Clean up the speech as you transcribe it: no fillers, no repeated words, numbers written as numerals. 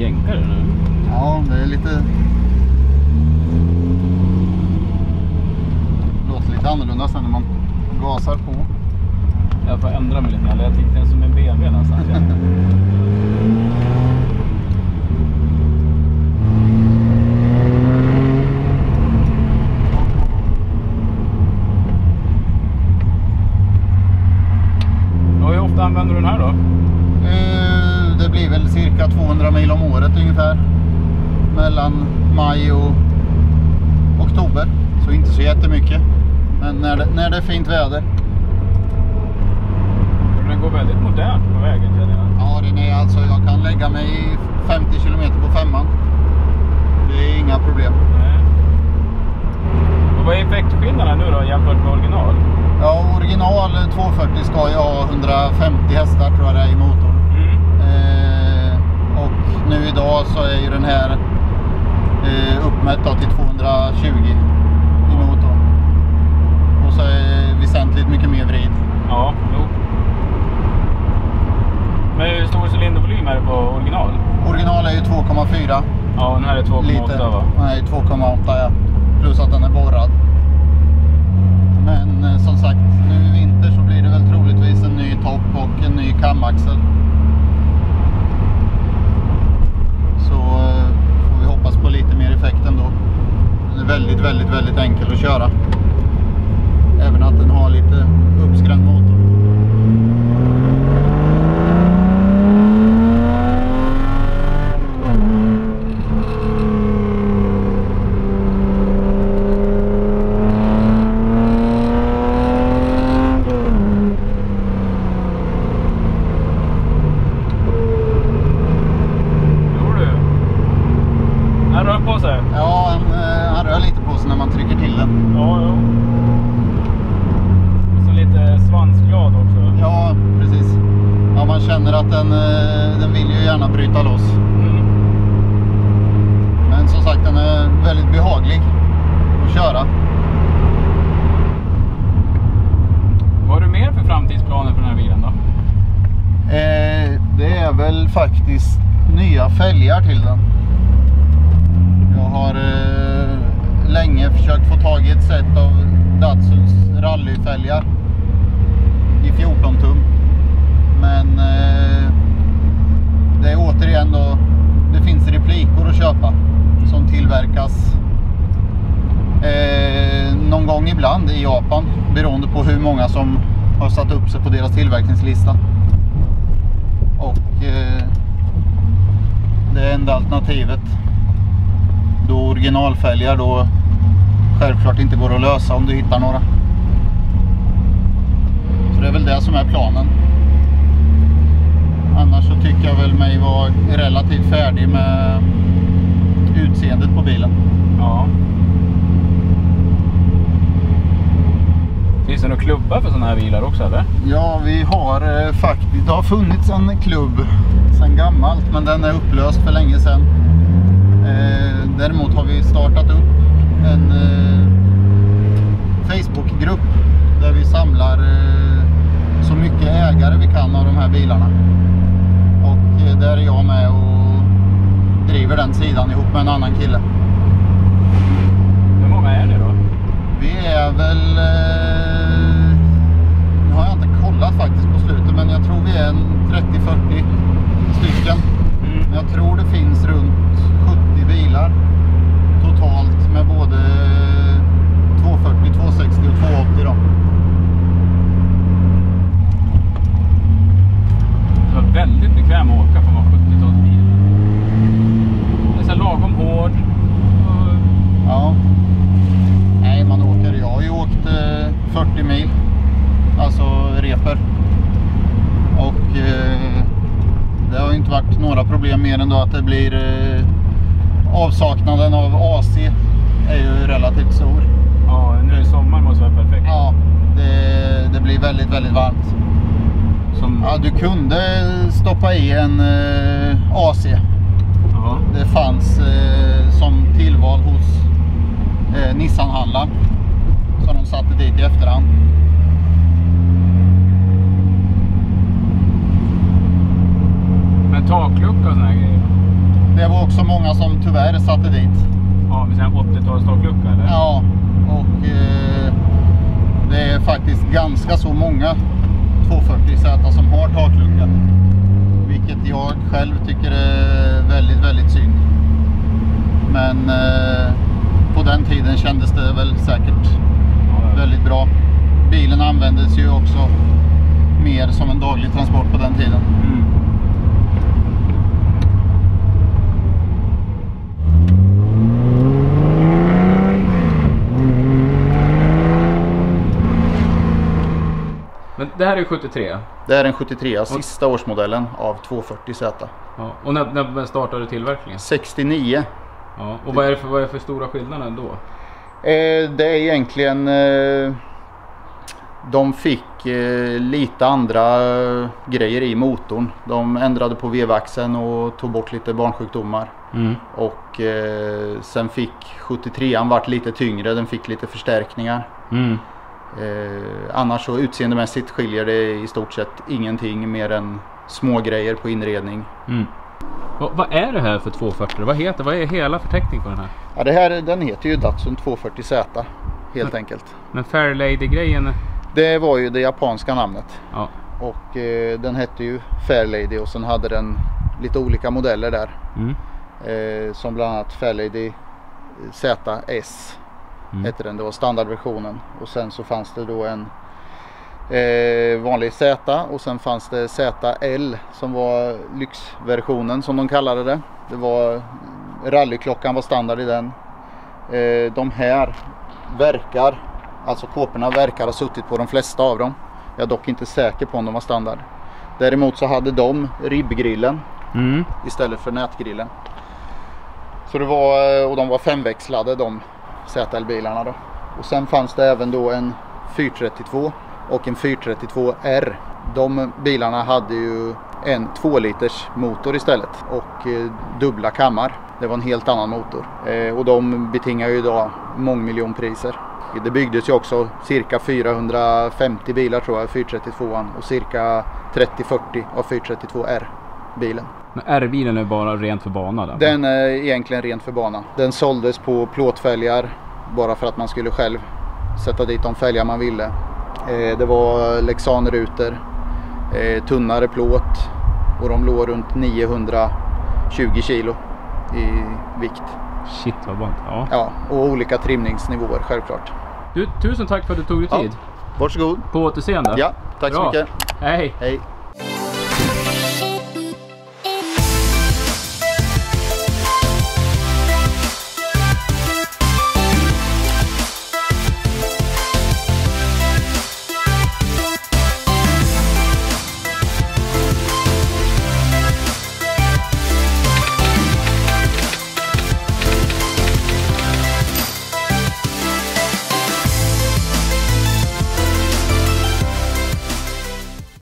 jänkare nu. Ja, det är lite... låter lite annorlunda sen när man gasar på. Jag får ändra mig lite grann. Jag tyckte den som en BMW nästan. Och hur ofta använder du den här då? Det blir väl cirka 200 mil om året ungefär. Mellan maj och oktober. Så inte så jättemycket. Men när det är fint väder. Den går väldigt modernt på vägen. Ja, den är alltså, jag kan lägga mig 50 km på femman. Det är inga problem. Nej. Och vad är effektskillnaden nu då jämfört med original? Ja, original 240 ska jag ha 150 hästar tror jag det är i motorn. Och nu idag så är ju den här uppmätt då till 220 i motorn. Och så är väsentligt mycket mer vrid. Ja, jo. Men hur stor cylindervolym är det på original? Original är ju 2,4. Ja, den här är 2,8 va? Nej, 2,8 ja. Plus att den är borrad. Men som sagt, nu i vinter så blir det väl troligtvis en ny topp och en ny kamaxel. Så får vi hoppas på lite mer effekt ändå. Den är väldigt, väldigt, väldigt enkel att köra. Även att den har lite uppskränd motor. Ja, han rör lite på sig när man trycker till den. Ja, ja. Och så lite svansglad också. Ja, precis. Ja, man känner att den vill ju gärna bryta loss. Men som sagt, den är väldigt behaglig att köra. Vad har du mer för framtidsplaner för den här bilen då? Det är väl faktiskt nya fälgar till den. Jag har länge försökt få tag i ett set av Datsuns rallyfälgar i 14 tum. Men det är återigen då, det finns replikor att köpa som tillverkas någon gång ibland i Japan, beroende på hur många som har satt upp sig på deras tillverkningslista. Och det enda alternativet då originalfälgar då självklart inte går att lösa om du hittar några. Så det är väl det som är planen. Annars så tycker jag väl mig vara relativt färdig med utseendet på bilen. Ja. Finns det några klubbar för sådana här bilar också eller? Ja, vi har faktiskt, det har funnits en klubb sedan gammalt, men den är upplöst för länge sedan. Däremot har vi startat upp en Facebookgrupp där vi samlar så mycket ägare vi kan av de här bilarna. Och där är jag med och driver den sidan ihop med en annan kille. Hur många är ni då? Vi är väl, nu har jag inte kollat faktiskt på slutet, men jag tror vi är en 30-40 stycken. Jag tror det finns runt 70 bilar totalt med både 240, 260 och 280 då. Det var väldigt bekväm att åka för man 70-talsbil. Det är så lagom hård. Ja. Nej, man åker, jag har ju åkt 40 mil. Alltså reper. Och det har ju inte varit några problem mer än då att det blir avsaknaden av AC är ju relativt stor. Ja, nu i sommar måste vara perfekt. Ja, det blir väldigt, väldigt varmt. Ja, du kunde stoppa i en AC. Ja. Det fanns som tillval hos Nissan-handlaren. Så de satte dit i efterhand. Men taklucka och såna här grejer? Det var också många som tyvärr satte dit. Ja, med en 80-tals taklucka eller? Ja, och det är faktiskt ganska så många 240Z som har taklucka. Vilket jag själv tycker är väldigt, väldigt synd. Men på den tiden kändes det väl säkert väldigt bra. Bilen användes ju också mer som en daglig transport på den tiden. Mm. Men det här är 73? Det är en 73, sista årsmodellen av 240Z. Ja. Och när startade tillverkningen? 69. Ja. Och vad är det för stora skillnader då? Det är egentligen... de fick lite andra grejer i motorn. De ändrade på vevaxeln och tog bort lite barnsjukdomar. Mm. Och sen fick 73an varit lite tyngre, den fick lite förstärkningar. Mm. Annars så utseendemässigt skiljer det i stort sett ingenting mer än små grejer på inredning. Mm. Vad är det här för 240? Vad är hela förteckningen på den här? Ja, den heter ju Datsun 240Z helt enkelt. Men Fairlady-grejen? Det var ju det japanska namnet. Ja. Och den hette ju Fairlady och sen hade den lite olika modeller där. Mm. Som bland annat Fairlady ZS hette den, det var standardversionen. Och sen så fanns det då en vanlig Z och sen fanns det ZL som var lyxversionen som de kallade det. Det var rallyklockan var standard i den. De här verkar, alltså kåporna verkar ha suttit på de flesta av dem. Jag är dock inte säker på om de var standard. Däremot så hade de ribbgrillen istället för nätgrillen. Så det var, och de var femväxlade de ZL-bilarna då. Och sen fanns det även då en 432 och en 432R. De bilarna hade ju en 2-liters motor istället och dubbla kammar. Det var en helt annan motor. Och de betingar ju idag mångmiljonpriser. Det byggdes ju också cirka 450 bilar tror jag, 432an och cirka 30-40 av 432R-bilen. Men R-bilen är bara rent för bana? Där. Den är egentligen rent för bana. Den såldes på plåtfälgar bara för att man skulle själv sätta dit de fälgar man ville. Det var Lexan-rutor, tunnare plåt och de låg runt 920 kilo i vikt. Shit vad bra. Ja. Ja, och olika trimningsnivåer självklart. Du, tusen tack för att du tog dig tid. Varsågod. På återseende. Ja, tack så mycket. Hej. Hej.